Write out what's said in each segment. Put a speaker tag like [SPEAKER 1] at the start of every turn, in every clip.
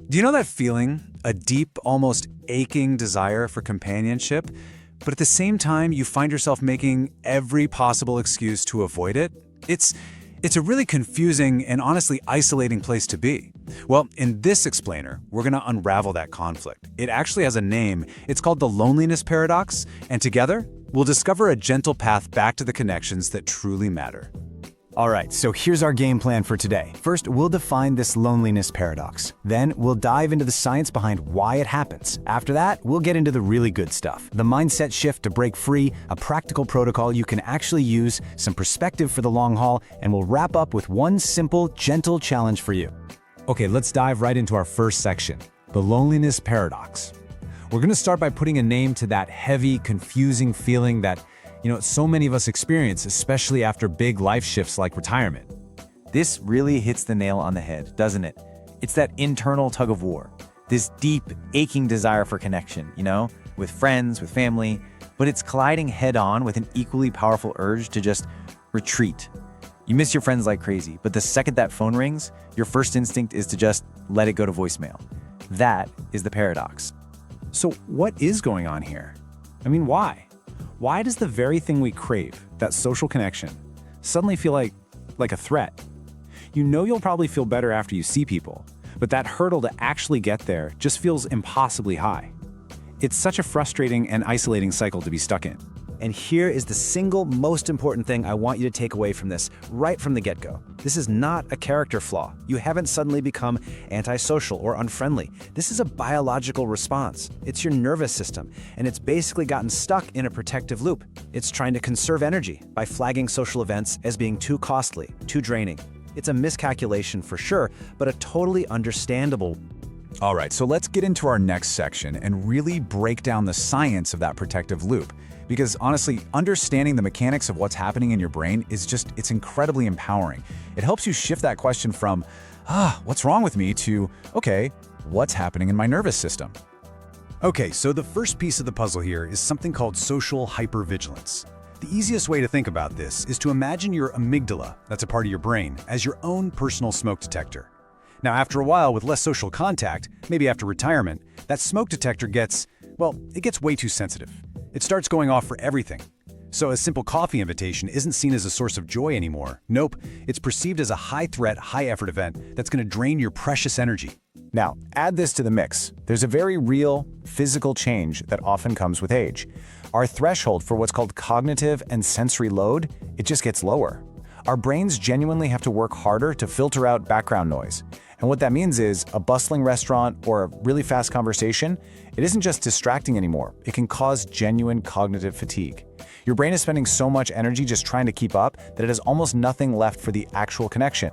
[SPEAKER 1] Do you know that feeling? A deep, almost aching desire for companionship, but at the same time, you find yourself making every possible excuse to avoid it? It's a really confusing and honestly isolating place to be. Well, in this explainer, we're going to unravel that conflict. It actually has a name. It's called the loneliness paradox, and together, we'll discover a gentle path back to the connections that truly matter.
[SPEAKER 2] All right, so here's our game plan for today. First, we'll define this loneliness paradox. Then, we'll dive into the science behind why it happens. After that, we'll get into the really good stuff. The mindset shift to break free, a practical protocol you can actually use, some perspective for the long haul, and we'll wrap up with one simple, gentle challenge for you.
[SPEAKER 1] Okay, let's dive right into our first section, the loneliness paradox. We're going to start by putting a name to that heavy, confusing feeling that so many of us experience, especially after big life shifts like retirement.
[SPEAKER 3] This really hits the nail on the head, doesn't it? It's that internal tug of war, this deep, aching desire for connection, with friends, with family, but it's colliding head-on with an equally powerful urge to just retreat. You miss your friends like crazy, but the second that phone rings, your first instinct is to just let it go to voicemail. That is the paradox.
[SPEAKER 2] So what is going on here? Why? Why does the very thing we crave, that social connection, suddenly feel like a threat? You'll probably feel better after you see people, but that hurdle to actually get there just feels impossibly high. It's such a frustrating and isolating cycle to be stuck in.
[SPEAKER 4] And here is the single most important thing I want you to take away from this right from the get-go. This is not a character flaw. You haven't suddenly become antisocial or unfriendly. This is a biological response. It's your nervous system, and it's basically gotten stuck in a protective loop. It's trying to conserve energy by flagging social events as being too costly, too draining. It's a miscalculation for sure, but a totally understandable.
[SPEAKER 1] All right, so let's get into our next section and really break down the science of that protective loop. Because honestly, understanding the mechanics of what's happening in your brain it's incredibly empowering. It helps you shift that question from, what's wrong with me to, okay, what's happening in my nervous system?
[SPEAKER 5] Okay, so the first piece of the puzzle here is something called social hypervigilance. The easiest way to think about this is to imagine your amygdala, that's a part of your brain, as your own personal smoke detector. Now, after a while with less social contact, maybe after retirement, that smoke detector gets way too sensitive. It starts going off for everything. So a simple coffee invitation isn't seen as a source of joy anymore. Nope, it's perceived as a high-threat, high-effort event that's going to drain your precious energy.
[SPEAKER 2] Now, add this to the mix. There's a very real, physical change that often comes with age. Our threshold for what's called cognitive and sensory load, it just gets lower. Our brains genuinely have to work harder to filter out background noise. And what that means is a bustling restaurant or a really fast conversation, it isn't just distracting anymore. It can cause genuine cognitive fatigue. Your brain is spending so much energy just trying to keep up that it has almost nothing left for the actual connection.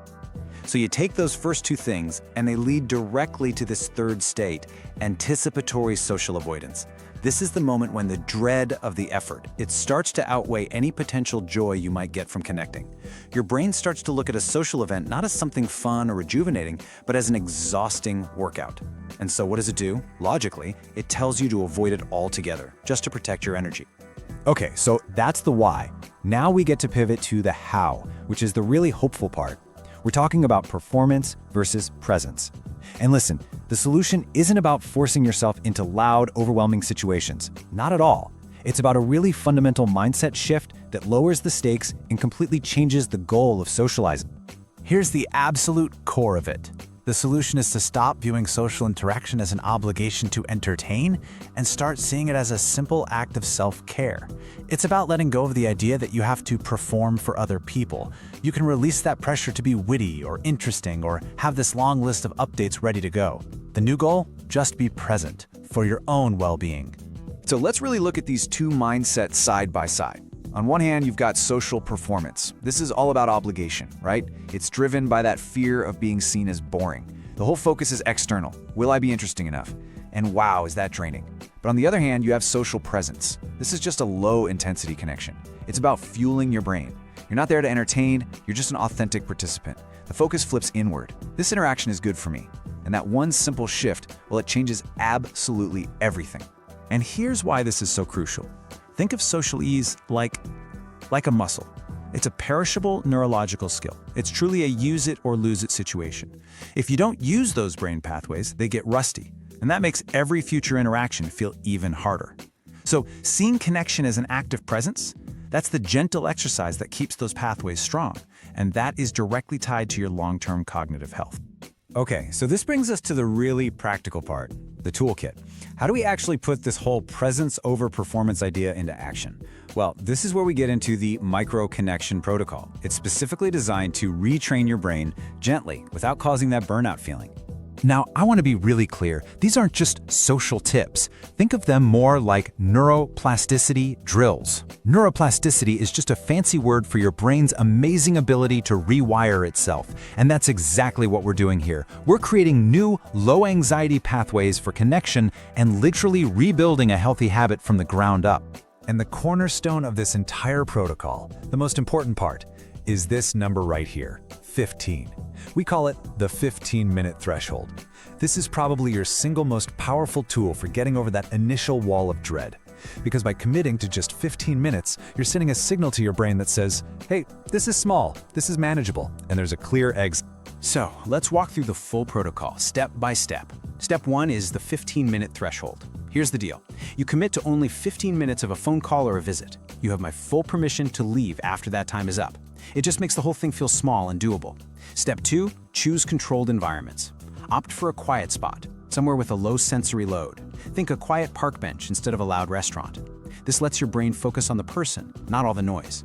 [SPEAKER 4] So you take those first two things, and they lead directly to this third state, anticipatory social avoidance. This is the moment when the dread of the effort, it starts to outweigh any potential joy you might get from connecting. Your brain starts to look at a social event not as something fun or rejuvenating, but as an exhausting workout. And so what does it do? Logically, it tells you to avoid it altogether, just to protect your energy.
[SPEAKER 2] Okay, so that's the why. Now we get to pivot to the how, which is the really hopeful part. We're talking about performance versus presence. And listen, the solution isn't about forcing yourself into loud, overwhelming situations. Not at all. It's about a really fundamental mindset shift that lowers the stakes and completely changes the goal of socializing.
[SPEAKER 1] Here's the absolute core of it. The solution is to stop viewing social interaction as an obligation to entertain and start seeing it as a simple act of self-care. It's about letting go of the idea that you have to perform for other people. You can release that pressure to be witty or interesting or have this long list of updates ready to go. The new goal? Just be present for your own well-being.
[SPEAKER 4] So let's really look at these two mindsets side by side. On one hand, you've got social performance. This is all about obligation, right? It's driven by that fear of being seen as boring. The whole focus is external. Will I be interesting enough? And wow, is that draining. But on the other hand, you have social presence. This is just a low-intensity connection. It's about fueling your brain. You're not there to entertain, you're just an authentic participant. The focus flips inward. This interaction is good for me. And that one simple shift, well, it changes absolutely everything.
[SPEAKER 1] And here's why this is so crucial. Think of social ease like a muscle. It's a perishable neurological skill. It's truly a use it or lose it situation. If you don't use those brain pathways, they get rusty, and that makes every future interaction feel even harder. So, seeing connection as an active presence, that's the gentle exercise that keeps those pathways strong, and that is directly tied to your long-term cognitive health.
[SPEAKER 5] Okay, so this brings us to the really practical part, the toolkit. How do we actually put this whole presence over performance idea into action? Well, this is where we get into the micro-connection protocol. It's specifically designed to retrain your brain gently without causing that burnout feeling.
[SPEAKER 1] Now, I want to be really clear. These aren't just social tips. Think of them more like neuroplasticity drills. Neuroplasticity is just a fancy word for your brain's amazing ability to rewire itself. And that's exactly what we're doing here. We're creating new, low-anxiety pathways for connection and literally rebuilding a healthy habit from the ground up.
[SPEAKER 5] And the cornerstone of this entire protocol, the most important part, is this number right here, 15. We call it the 15-minute threshold. This is probably your single most powerful tool for getting over that initial wall of dread. Because by committing to just 15 minutes, you're sending a signal to your brain that says, hey, this is small, this is manageable, and there's a clear exit.
[SPEAKER 6] So, let's walk through the full protocol, step by step. Step 1 is the 15-minute threshold. Here's the deal. You commit to only 15 minutes of a phone call or a visit. You have my full permission to leave after that time is up. It just makes the whole thing feel small and doable. Step 2, choose controlled environments. Opt for a quiet spot, somewhere with a low sensory load. Think a quiet park bench instead of a loud restaurant. This lets your brain focus on the person, not all the noise.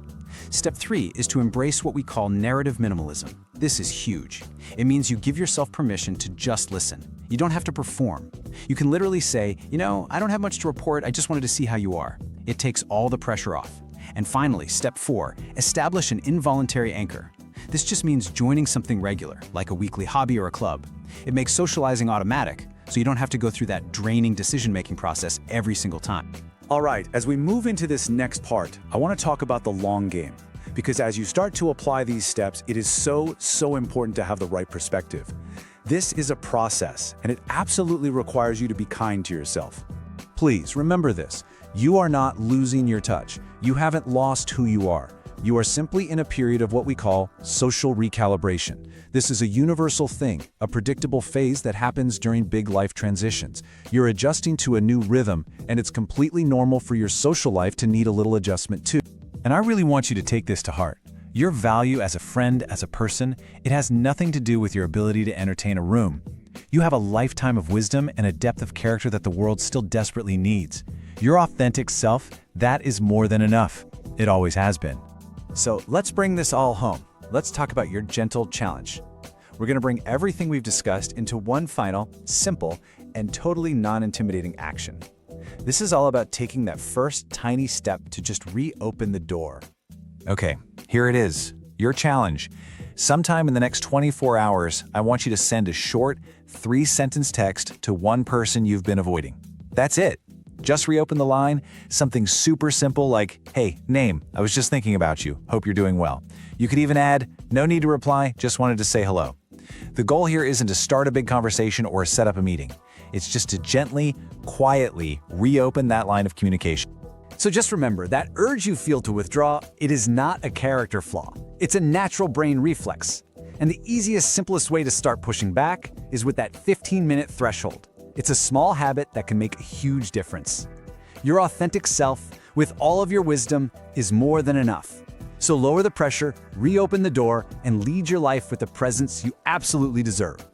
[SPEAKER 6] Step 3 is to embrace what we call narrative minimalism. This is huge. It means you give yourself permission to just listen. You don't have to perform. You can literally say, I don't have much to report, I just wanted to see how you are. It takes all the pressure off. And finally, step 4, establish an involuntary anchor. This just means joining something regular, like a weekly hobby or a club. It makes socializing automatic, so you don't have to go through that draining decision-making process every single time.
[SPEAKER 1] All right, as we move into this next part, I want to talk about the long game. Because as you start to apply these steps, it is so important to have the right perspective. This is a process, and it absolutely requires you to be kind to yourself. Please remember this. You are not losing your touch. You haven't lost who you are. You are simply in a period of what we call social recalibration. This is a universal thing, a predictable phase that happens during big life transitions. You're adjusting to a new rhythm, and it's completely normal for your social life to need a little adjustment too. And I really want you to take this to heart. Your value as a friend, as a person, it has nothing to do with your ability to entertain a room. You have a lifetime of wisdom and a depth of character that the world still desperately needs. Your authentic self, that is more than enough. It always has been. So let's bring this all home. Let's talk about your gentle challenge. We're going to bring everything we've discussed into one final, simple, and totally non-intimidating action. This is all about taking that first tiny step to just reopen the door.
[SPEAKER 2] Okay, here it is, your challenge. Sometime in the next 24 hours, I want you to send a short, 3-sentence text to one person you've been avoiding. That's it. Just reopen the line, something super simple like, hey, name, I was just thinking about you, hope you're doing well. You could even add, no need to reply, just wanted to say hello. The goal here isn't to start a big conversation or set up a meeting. It's just to gently, quietly reopen that line of communication.
[SPEAKER 1] So just remember, that urge you feel to withdraw, it is not a character flaw. It's a natural brain reflex. And the easiest, simplest way to start pushing back is with that 15-minute threshold. It's a small habit that can make a huge difference. Your authentic self, with all of your wisdom, is more than enough. So lower the pressure, reopen the door, and lead your life with the presence you absolutely deserve.